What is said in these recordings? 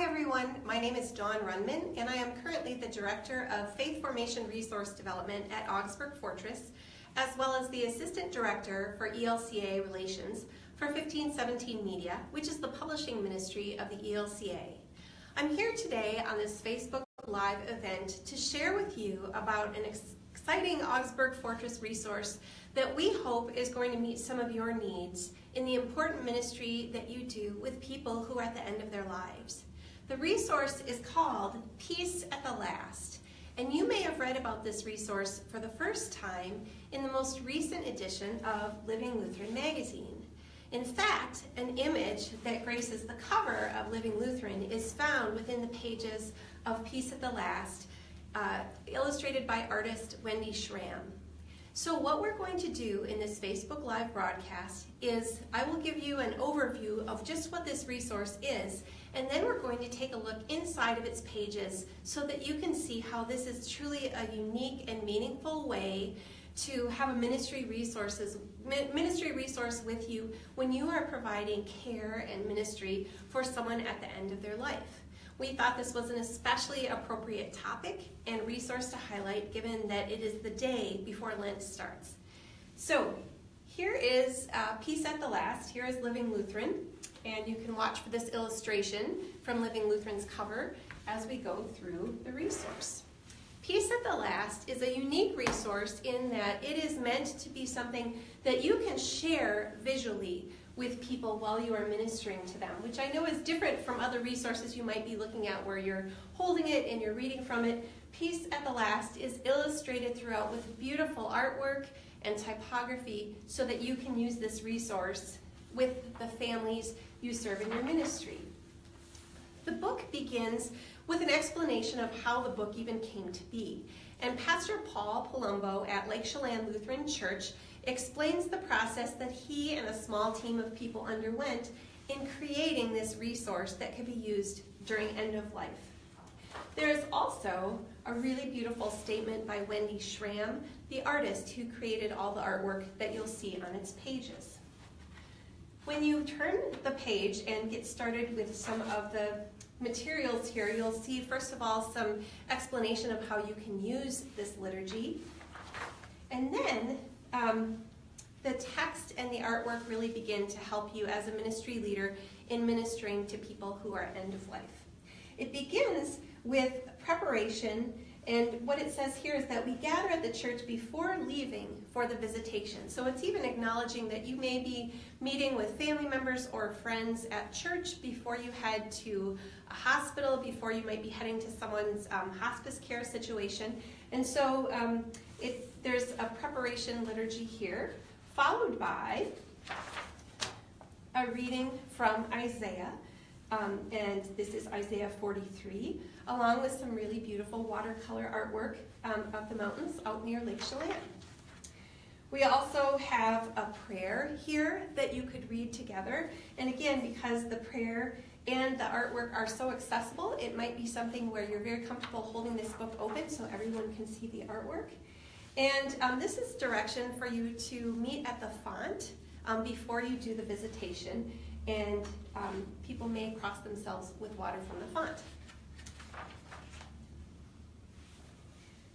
Hi everyone, my name is Dawn Rundman and I am currently the Director of Faith Formation Resource Development at Augsburg Fortress, as well as the Assistant Director for ELCA Relations for 1517 Media, which is the publishing ministry of the ELCA. I'm here today on this Facebook Live event to share with you about an exciting Augsburg Fortress resource that we hope is going to meet some of your needs in the important ministry that you do with people who are at the end of their lives. The resource is called Peace at the Last, and you may have read about this resource for the first time in the most recent edition of Living Lutheran magazine. In fact, an image that graces the cover of Living Lutheran is found within the pages of Peace at the Last, illustrated by artist Wendy Schramm. So what we're going to do in this Facebook Live broadcast is I will give you an overview of just what this resource is, and then we're going to take a look inside of its pages so that you can see how this is truly a unique and meaningful way to have a ministry resource with you when you are providing care and ministry for someone at the end of their life. We thought this was an especially appropriate topic and resource to highlight given that it is the day before Lent starts. So here is Peace at the Last. Here is Living Lutheran, and you can watch for this illustration from Living Lutheran's cover as we go through the resource. Peace at the Last is a unique resource in that it is meant to be something that you can share visually with people while you are ministering to them, which I know is different from other resources you might be looking at where you're holding it and you're reading from it. Peace at the Last is illustrated throughout with beautiful artwork and typography so that you can use this resource with the families you serve in your ministry. The book begins with an explanation of how the book even came to be. And Pastor Paul Palumbo at Lake Chelan Lutheran Church explains the process that he and a small team of people underwent in creating this resource that could be used during end of life. There is also a really beautiful statement by Wendy Schramm, the artist who created all the artwork that you'll see on its pages. When you turn the page and get started with some of the materials here, you'll see first of all some explanation of how you can use this liturgy, and then the text and the artwork really begin to help you as a ministry leader in ministering to people who are end of life. It begins with preparation, and what it says here is that we gather at the church before leaving for the visitation. So it's even acknowledging that you may be meeting with family members or friends at church before you head to a hospital, before you might be heading to someone's hospice care situation. And so there's a preparation liturgy here, followed by a reading from Isaiah, and this is Isaiah 43, along with some really beautiful watercolor artwork of the mountains out near Lake Chelan. We also have a prayer here that you could read together, and again, because the prayer and the artwork are so accessible, it might be something where you're very comfortable holding this book open so everyone can see the artwork. And this is direction for you to meet at the font before you do the visitation, and people may cross themselves with water from the font.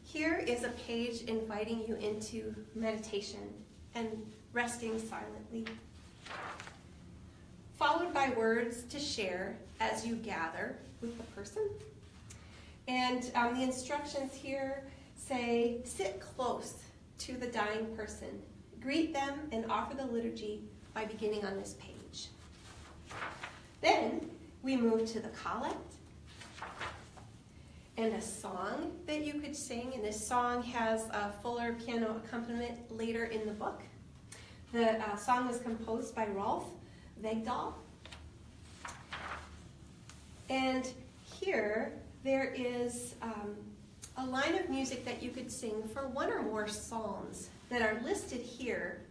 Here is a page inviting you into meditation and resting silently, followed by words to share as you gather with the person. And the instructions here say, sit close to the dying person. Greet them and offer the liturgy by beginning on this page. Then we move to the collect and a song that you could sing. And this song has a fuller piano accompaniment later in the book. The song was composed by Rolf Vegdahl. And here there is a line of music that you could sing for one or more psalms that are listed here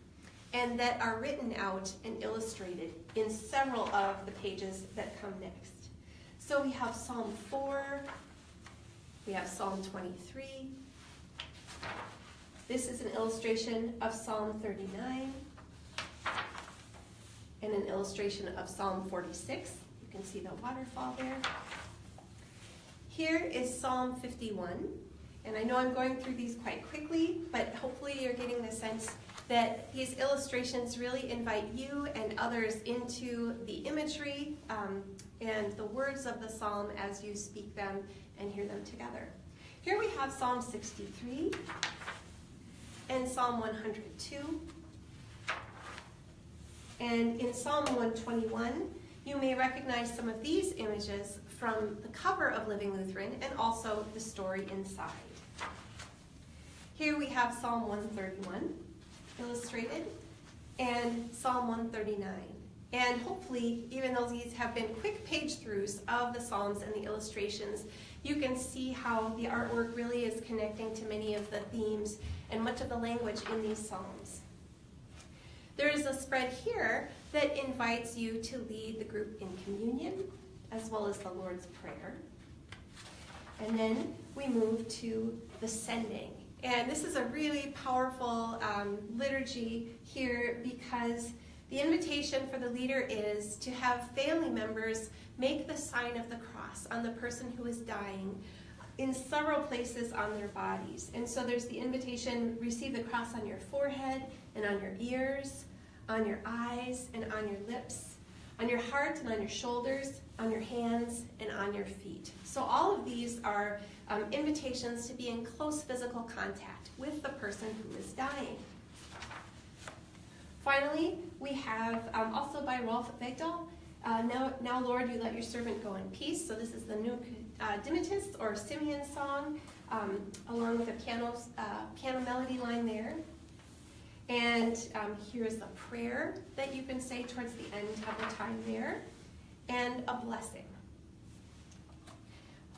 and that are written out and illustrated in several of the pages that come next. So we have Psalm 4, we have Psalm 23. This is an illustration of Psalm 39 and an illustration of Psalm 46. You can see the waterfall there. Here is Psalm 51, and I know I'm going through these quite quickly, but hopefully you're getting the sense that these illustrations really invite you and others into the imagery and the words of the psalm as you speak them and hear them together. Here we have Psalm 63 and Psalm 102. And in Psalm 121, you may recognize some of these images from the cover of Living Lutheran and also the story inside. Here we have Psalm 131 illustrated and Psalm 139. And hopefully, even though these have been quick page throughs of the Psalms and the illustrations, you can see how the artwork really is connecting to many of the themes and much of the language in these Psalms. There is a spread here that invites you to lead the group in communion, as well as the Lord's Prayer. And then we move to the sending. And this is a really powerful liturgy here because the invitation for the leader is to have family members make the sign of the cross on the person who is dying in several places on their bodies. And so there's the invitation, receive the cross on your forehead and on your ears, on your eyes and on your lips, on your heart and on your shoulders, on your hands and on your feet. So all of these are invitations to be in close physical contact with the person who is dying. Finally, we have also by Rolf Vegdahl, now Lord, you let your servant go in peace. So this is the new Dimittis or Simeon song, along with a piano melody line there. And here's a prayer that you can say towards the end of the time there, and a blessing.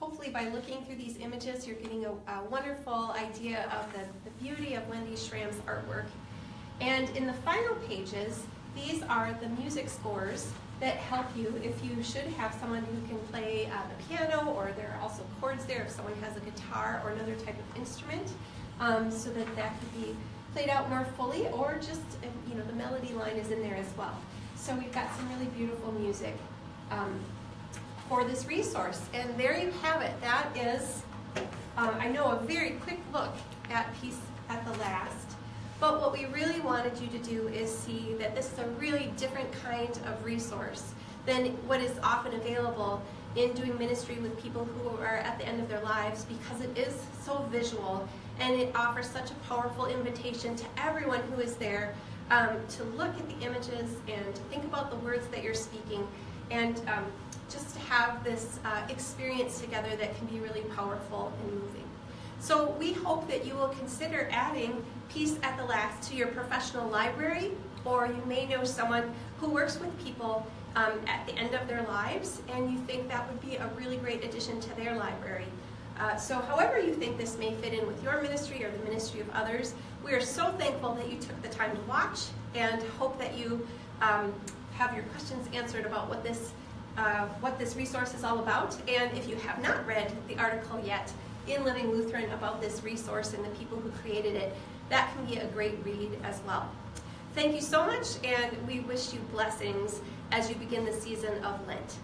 Hopefully by looking through these images, you're getting a wonderful idea of the beauty of Wendy Schramm's artwork. And in the final pages, these are the music scores that help you if you should have someone who can play the piano, or there are also chords there if someone has a guitar or another type of instrument, so that could be played out more fully, or just, the melody line is in there as well. So we've got some really beautiful music for this resource. And there you have it. That is, I know, a very quick look at Peace at the Last. But what we really wanted you to do is see that this is a really different kind of resource than what is often available in doing ministry with people who are at the end of their lives, because it is so visual and it offers such a powerful invitation to everyone who is there to look at the images and think about the words that you're speaking, and just to have this experience together that can be really powerful and moving. So we hope that you will consider adding Peace at the Last to your professional library, or you may know someone who works with people at the end of their lives, and you think that would be a really great addition to their library. So however you think this may fit in with your ministry or the ministry of others, we are so thankful that you took the time to watch, and hope that you have your questions answered about what this resource is all about. And if you have not read the article yet in Living Lutheran about this resource and the people who created it, that can be a great read as well. Thank you so much, and we wish you blessings as you begin the season of Lent.